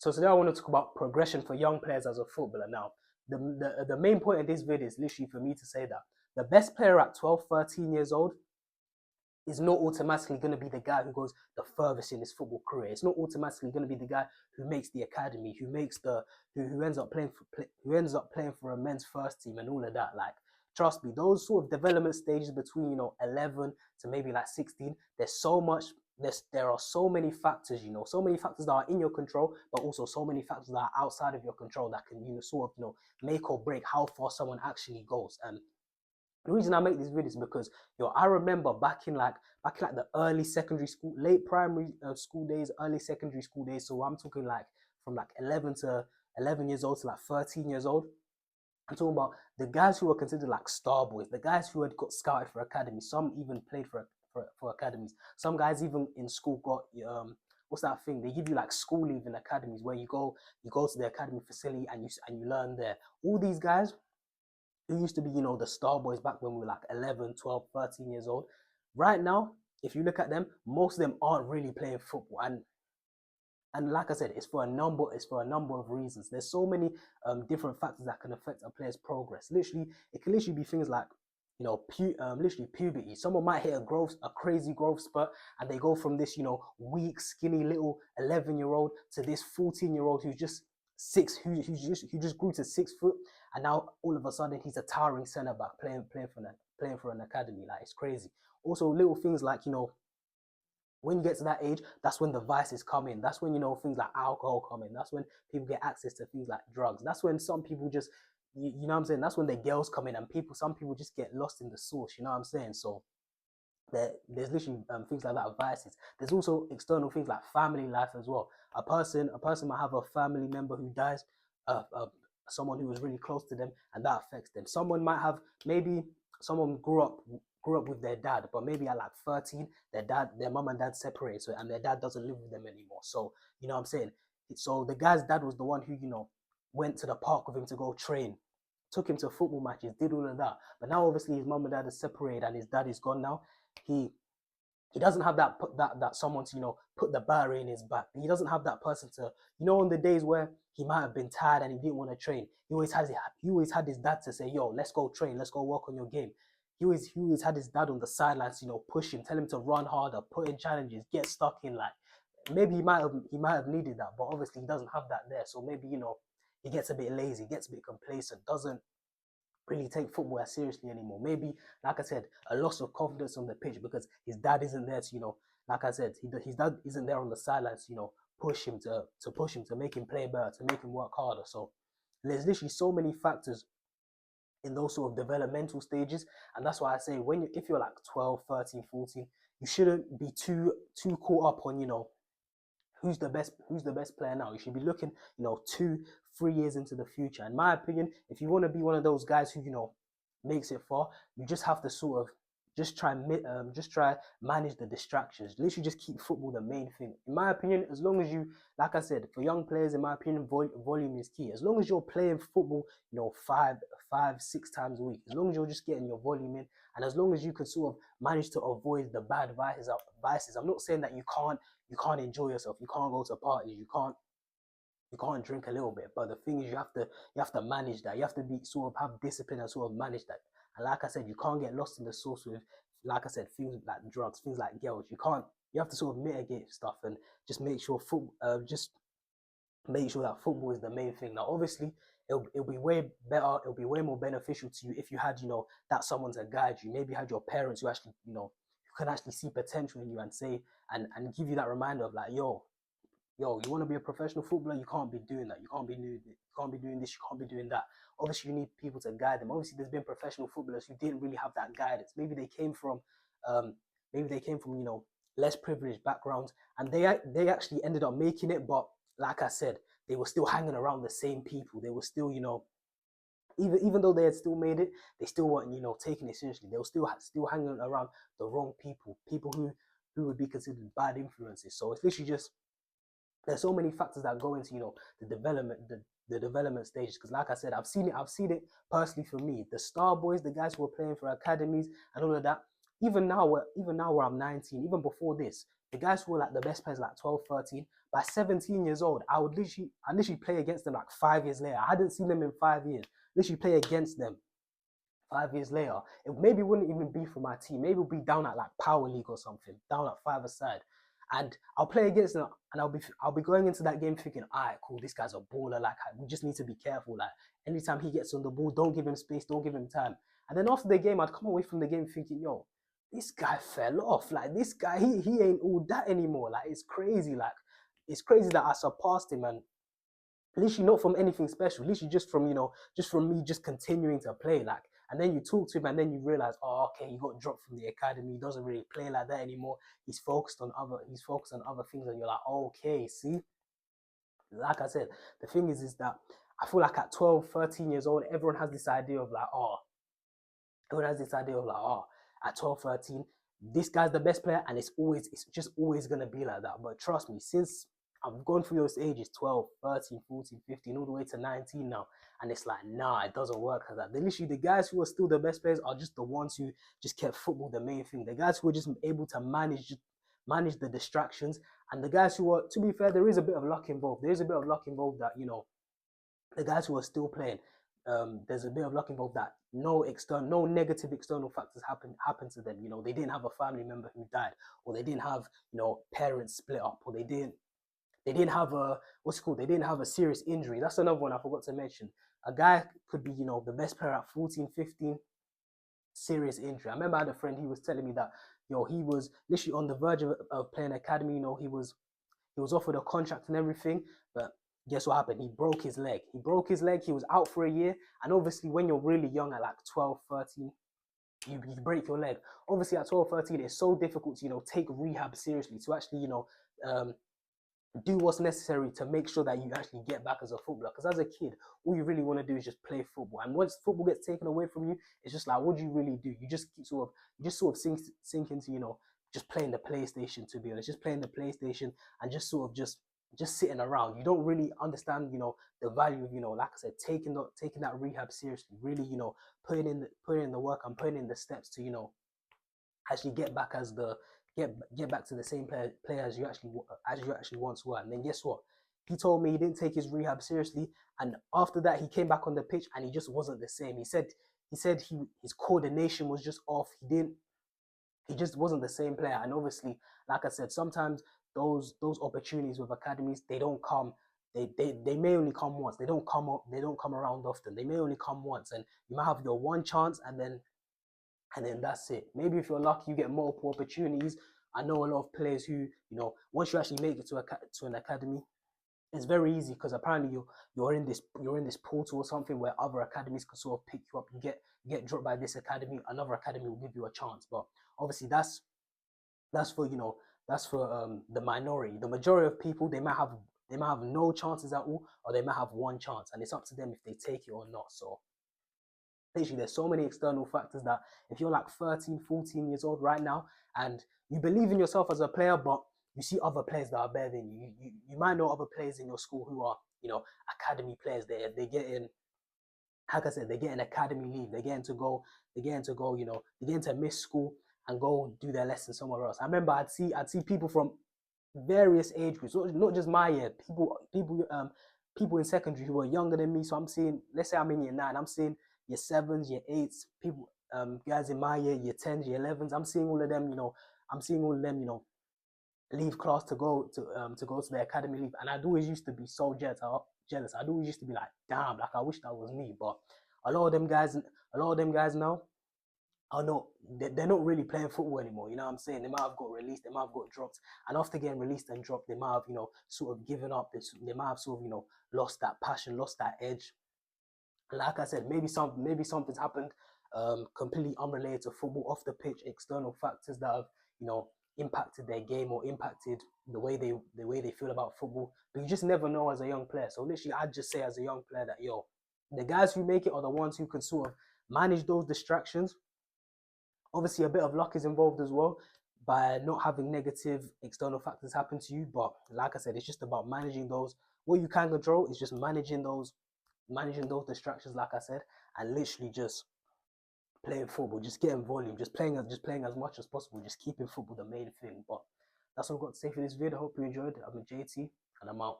So today I want to talk about progression for young players as a footballer. Now, the main point of this video is literally for me to say that the best player at 12, 13 years old is not automatically going to be the guy who goes the furthest in his football career. It's not automatically going to be the guy who makes the academy, who makes the who ends up playing for a men's first team and all of that. Like, trust me, those sort of development stages between 11 to maybe like 16, there are so many factors, so many factors that are in your control, but also so many factors that are outside of your control that can sort of make or break how far someone actually goes. And the reason I make this video is because I remember back in like the early secondary school, late primary school days, early secondary school days. So I'm talking like from like 11 years old to like 13 years old. I'm talking about the guys who were considered like star boys, the guys who had got scouted for academies. Some even played for academies. Some guys even in school got what's that thing? They give you like school leave in academies where you go to the academy facility and you learn there. All these guys who used to be, the star boys back when we were like 11, 12, 13 years old. Right now, if you look at them, most of them aren't really playing football. And like I said, it's for a number of reasons. There's so many different factors that can affect a player's progress. Literally, it can literally be things like, literally puberty. Someone might hit a crazy growth spurt, and they go from this, weak, skinny little 11-year-old to this 14-year-old who's just who just grew to 6 foot, and now all of a sudden he's a towering centre back playing for an academy. Like, it's crazy. Also, little things like, when you get to that age, that's when the vices come in. That's when, things like alcohol come in. That's when people get access to things like drugs. That's when some people just, you know what I'm saying? That's when the girls come in and some people just get lost in the sauce, you know what I'm saying? So there's literally things like that, vices. There's also external things like family life as well. A person might have a family member who dies, someone who was really close to them, and that affects them. Someone might have, maybe someone grew up with their dad, but maybe at like 13, their mom and dad separated, so, and their dad doesn't live with them anymore. So, you know what I'm saying? So the guy's dad was the one who, went to the park with him to go train, took him to football matches, did all of that. But now obviously his mom and dad are separated and his dad is gone now. He doesn't have that someone to put the battery in his back. He doesn't have that person to, on the days where he might have been tired and he didn't want to train, he always had his dad to say, yo, let's go train, let's go work on your game. He always had his dad on the sidelines, push him, tell him to run harder, put in challenges, get stuck in. Like, maybe he might have needed that, but obviously he doesn't have that there. So maybe he gets a bit lazy, gets a bit complacent, doesn't really take football as seriously anymore. Maybe, like I said, a loss of confidence on the pitch because his dad isn't there to, like I said, his dad isn't there on the sidelines to, push him to make him play better, to make him work harder. So there's literally so many factors in those sort of developmental stages, and that's why I say if you're like 12, 13, 14, you shouldn't be too caught up on who's the best player now. You should be looking 2-3 years into the future. In my opinion, if you want to be one of those guys who makes it far, you just have to sort of just try manage the distractions. Literally just keep football the main thing. In my opinion, as long as you, like I said, for young players, in my opinion, volume is key. As long as you're playing football, 5-6 times a week, as long as you're just getting your volume in, and as long as you can sort of manage to avoid the bad vices. I'm not saying that you can't enjoy yourself, you can't go to parties, you can't drink a little bit, but the thing is, you have to manage that. You have to be sort of have discipline and sort of manage that. And like I said, you can't get lost in the sauce with, like I said, things like drugs, things like girls. You have to sort of mitigate stuff and just make sure that football is the main thing. Now, obviously, it'll be way better, it'll be way more beneficial to you if you had, that someone to guide you. Maybe you had your parents who actually, who can actually see potential in you and say, and give you that reminder of like, yo, you want to be a professional footballer, you can't be doing that. You can't be doing this, you can't be doing that. Obviously, you need people to guide them. Obviously, there's been professional footballers who didn't really have that guidance. Maybe they came from, less privileged backgrounds, and they actually ended up making it. But like I said, they were still hanging around the same people. They were still, even though they had still made it, they still weren't, taking it seriously. They were still hanging around the wrong people who would be considered bad influences. So it's literally just, there's so many factors that go into the development stages, because like I said, I've seen it personally. For me, the star boys, the guys who are playing for academies and all of that, even now where I'm 19, even before this, the guys who were like the best players like 12, 13, By 17 years old, I literally play against them like 5 years later. I hadn't seen them in 5 years. Literally play against them 5 years later. It maybe wouldn't even be for my team. Maybe it'll be down at like Power League or something, down at five-a-side. And I'll play against them, and I'll be going into that game thinking, all right, cool, this guy's a baller. Like we just need to be careful. Like anytime he gets on the ball, don't give him space, don't give him time. And then after the game, I'd come away from the game thinking, yo, this guy fell off. Like this guy, he ain't all that anymore. Like it's crazy. Like it's crazy that I surpassed him, and literally not from anything special. Literally just from just from me just continuing to play. Like, and then you talk to him, and then you realize, oh, okay, he got dropped from the academy. He doesn't really play like that anymore. He's focused on other things, and you're like, okay, see. Like I said, the thing is that I feel like at 12, 13 years old, everyone has this idea of like, at 12, 13, this guy's the best player, and it's just always gonna be like that. But trust me, since I've gone through those ages, 12, 13, 14, 15, all the way to 19 now, and it's like, nah, it doesn't work like that. Literally, the guys who are still the best players are just the ones who just kept football the main thing. The guys who are just able to manage the distractions, and the guys who are, to be fair, there is a bit of luck involved. There is a bit of luck involved that, the guys who are still playing, there's a bit of luck involved that no negative external factors happen to them. They didn't have a family member who died, or they didn't have parents split up, or they didn't have a what's it called? They didn't have a serious injury. That's another one I forgot to mention. A guy could be the best player at 14, 15, serious injury. I remember I had a friend. He was telling me that he was literally on the verge of playing academy. He was offered a contract and everything, but guess what happened? He broke his leg. He was out for a year. And obviously, when you're really young at like 12, 13, you break your leg. Obviously, at 12, 13, it's so difficult to, take rehab seriously, to actually, do what's necessary to make sure that you actually get back as a footballer. Because as a kid, all you really want to do is just play football. And once football gets taken away from you, it's just like, what do you really do? You just sort of sink into, just playing the PlayStation, to be honest, just playing the PlayStation, and just sort of just sitting around. You don't really understand, the value of, like I said, taking that rehab seriously, really, putting in the work and putting in the steps to, actually get back to the same player as you actually once were. And then guess what? He told me he didn't take his rehab seriously, and after that he came back on the pitch and he just wasn't the same. He said his coordination was just off. He just wasn't the same player. And obviously, like I said, sometimes those opportunities with academies, they don't come. They may only come once. They don't come around often. They may only come once, and you might have your one chance, and then that's it. Maybe if you're lucky, you get multiple opportunities. I know a lot of players who, once you actually make it to an academy, it's very easy, because apparently you're in this portal or something where other academies can sort of pick you up. You get dropped by this academy, another academy will give you a chance. But obviously that's for the minority. The majority of people, they might have no chances at all, or they might have one chance, and it's up to them if they take it or not. So literally, there's so many external factors that if you're like 13, 14 years old right now, and you believe in yourself as a player, but you see other players that are better than you. You might know other players in your school who are, academy players. They get in, like I said, they get an academy leave. They get to miss school and go do their lessons somewhere else. I remember I'd see people from various age groups, not just my year, people in secondary who were younger than me. So I'm seeing, let's say I'm in year 9, I'm seeing year 7s, year 8s, people, guys in my year 10s, year 11s. I'm seeing all of them, leave class to go to the academy leave, and I'd always used to be so jealous. I'd always used to be like, damn, like I wish that was me. But a lot of them guys now are not, they're not really playing football anymore. You know what I'm saying? They might have got released, they might have got dropped, and after getting released and dropped, they might have sort of given up. They might have sort of lost that passion, lost that edge. Like I said, maybe something's happened, completely unrelated to football, off the pitch, external factors that have impacted their game, or impacted the way they feel about football. But you just never know as a young player. So literally, I'd just say as a young player that, the guys who make it are the ones who can sort of manage those distractions. Obviously, a bit of luck is involved as well, by not having negative external factors happen to you. But like I said, it's just about managing those. What you can control is just managing those distractions, like I said, and literally just playing football, just getting volume, just playing as much as possible, just keeping football the main thing. But that's all I've got to say for this video. I hope you enjoyed. I'm a JT. and I'm out.